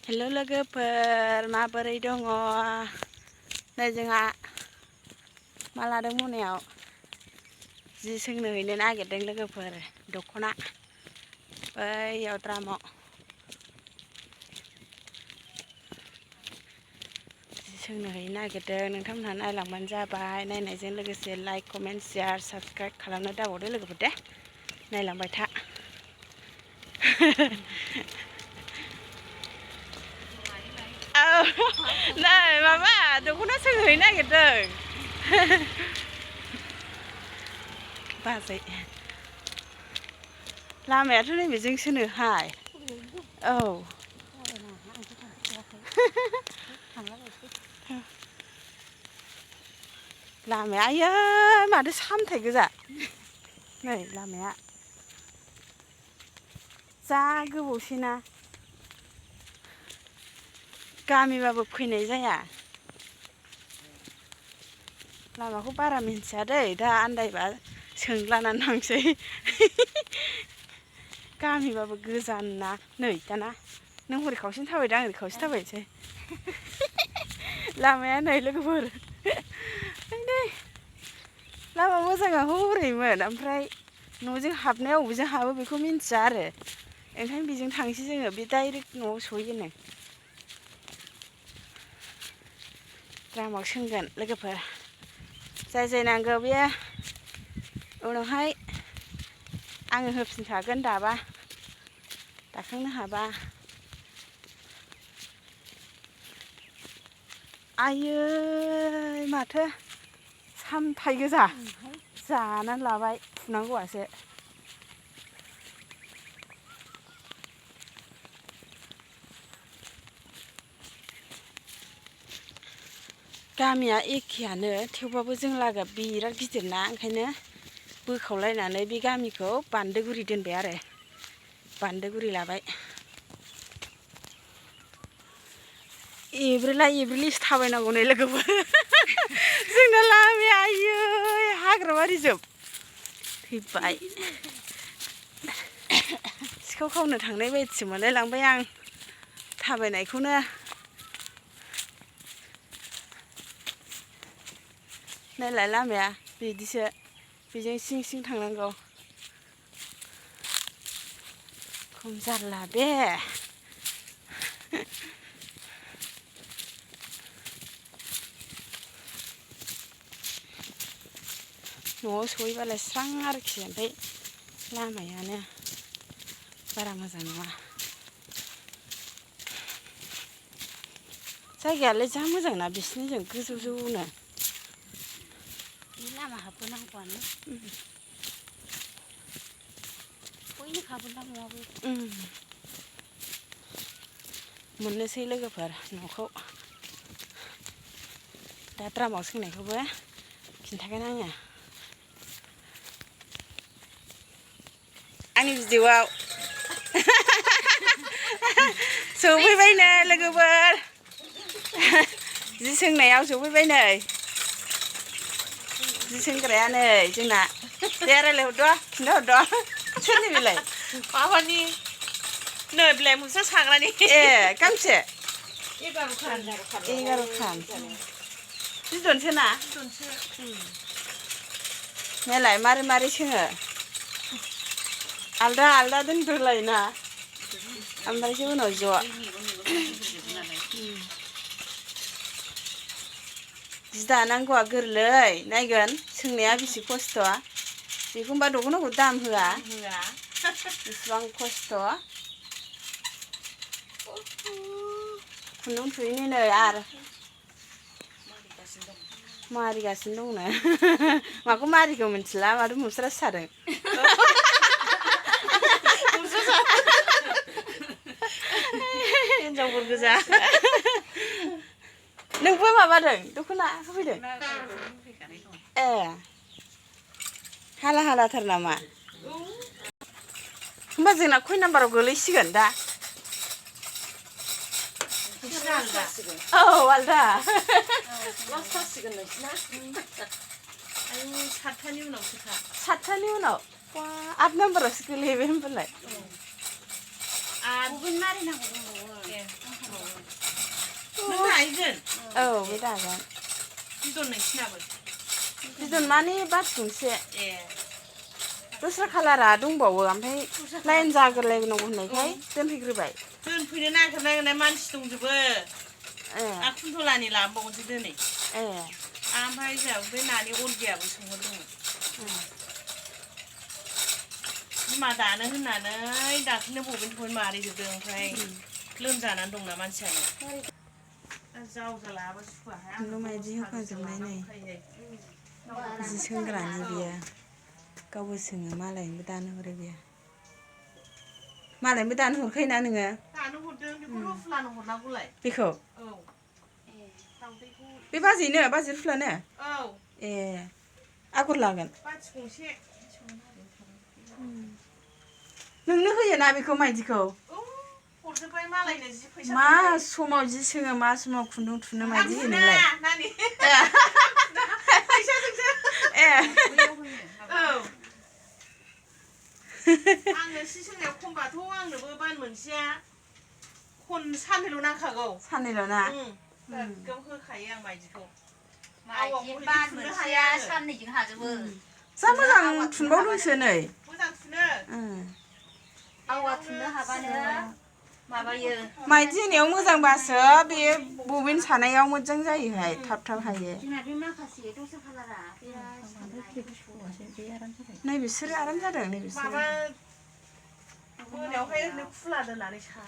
हेल' लोगोफोर माबोरै दङ नै जोंहा मा लादों मोनायाव जि सोंनो हैनो नागिरदों लोगोफोर दख'ना बैयाव द्रामाव जि सोंनो हैनो नागिरदों नोंथांमोनहा नायलांबानो जाबाय नायनायजों लोगोसे लाइक कमेन्ट शेयार साबस्क्राइब खालामनो दाबावदो लोगोफोर दे नायलांबाय था नै माबा दख'ना सोंनो हैनो नागिरदों बाजै लामायाथ' नैबेजोंसोनोहाय औ लामाया आयै माथो सामथाय गोजा नै लामाया जा गोबावसैना गामिबाबो फैनाय जाया लामाखौ बारा मिन्थिया दै दा आन्दायबा सोंलानानै थांसै गामिबाबो गोजान ना नै दाना नों हरै खावसेनो थाबायदो आं ओरै खावसे थाबायनोसै लामाया नै लोगोफोर नै लामा मोजाङा हरैमोन ओमफ्राय न'जों हाबनाया बबेजों हाबो बेखौ मिन्थिया आरो ओंखायनो बेजों थांसै जोङो बे डाइरेक्ट न'आव सहैयोनो द्रामाव सोंगोन लोगोफोर जाय नांगौ बेयो उनावहाय आङो होफिनखागोन दाखांनो हाबा आयै माथो सामथाय गोजा जानानै लाबाय फुनांगौआसो गामिया एखेयानो थेवबाबो जों लागोआ बिराद गिदिर ना ओंखायनो बोखावलायनानै बे गामिखौ बान्दोगुरि दोनबाय आरो बान्दोगुरि लाबाय एब्रेला एब्रेलिसो थाबायनांगौ नै लोगोफोर जोंना लामाया आयै हाग्राबारि जोब थैबाय सिखाव खावनो थांनाय बायदिसो मोनलाय लांबाय आं थाबायनायखौनो नायलाय लामाया बिदिसो बेजों सिं सिं थांनांगौ खम जारला बे न'आव सहैबालाय स्रां आरोखि ओमफ्राय लामायानो बारा मोजां नङा जायगायालाय जा मोजां ना बिसिनिजों गोजौ जौनो लामा हाबबोनांगौआनो बयनो हाबोना न'आबो मोननोसै लोगोफोर न'खौ दा द्रामाव सोंनायखौबो खिन्थागोन आङो आंनि भिडिअ'आव सौफैबायनो लोगोफोर जि सोंनायाव सौफैबाय नै जि सोंग्राया नै जोंना दे रायलायहरद' खिन्थाहरद' सोरनि बेलाय माबानि नै बिलाइ मुसा साग्रानि ए गांसे 11 खान बिदनसो ना नायलाय मारै सोङो आलदा आलदा दोनग्रोलायोना ओमफ्रायसो उनाव ज' जि दानांगौआ गोरलै नायगोन सोंनाया बेसे खस्थ' बेखौबा दख'नाखौ दाम होआ बेसेबां खस्थ' खुन्दुं थुयैनो नै आरो मारिगासिनो दंनो माखौ मारिखौ मिथिला माथो मुस्रासो सादों हिनजावफोर गोजा नोंबो माबादों दख'ना होफैदों ए हालाथार नामा होमबा जोंना खय नाम्बाराव गोलैसिगोन दा औ आलदा सातथानि उनावसोखा 7थानि उनाव 8 नाम्बारावसो गोलैहैबाय होनबालाय गुबुन मारिनांगौ दंबावो दाहैगोन औ बे दागोन बिदन नोंसिनाबो बिदन माने बाथि गंसे ए दस्रा कालारा दंबावो ओमफ्राय लाइन जाग्रोलायनांगौ होननायखाय दोनफैग्रोबाय दोनफैनो नागिरनाय मानसि दंजोबो ए खुन्थलानि लांबावनोसै दिनै ए ओमफ्राय जोंहा बे नानि अलगियाबो सोंहरदोंमोन बिमा दानो होननानै दाख्लैनो बबेनिफ्राय मारिजोबदों ओमफ्राय लोमजानानै दंना मानसियानो जावजा लायाबा सुखुवाहाय खुन्दुं मायदि होखांजोबनाय नै जि सोंग्रानि बियो गावबो सोङो मालायनोबो दानो हरो बियो मालायनोबो दानो हरखायोना नोङो दानो हरदों बेखौ रुफ्लानो हरनांगौलाय बेखौ औ दाउदैखौ बे बाजै रुफ्लानो औ ए आगर लागोन बाथि गंसे नोंनो होयोना बेखौ मायदिखौ हरजोब्बाय मालायनो जि फैसा मा समाव जि सोङो मा समाव खुन्दुं थुनो मायदि होयो नोंलाय नानि फैसाजोंसो ए औ आंनो सि सोंनायाव खमबाथ' आंनोबो बान मोनसेया साननैल' नांखागौ साननैल' ना गोग्गोम होखायो आं मायदिखौ बान मोनसेया साननैजों हाजोबो जा मोजां थुनबावदोंसो नै मोजां थुनो आवा थुननो हाबानो माबायो मायदि होनायाव मोजांबासो बे बबिन सानायाव मोजां जायोहाय थाब थाब हायो जोंना बे माखासे दस्रा कालारा नै बिसोरो आराम जादों नै बिसोरो मोनायावहाय ओरैनो खुला दोननानै सा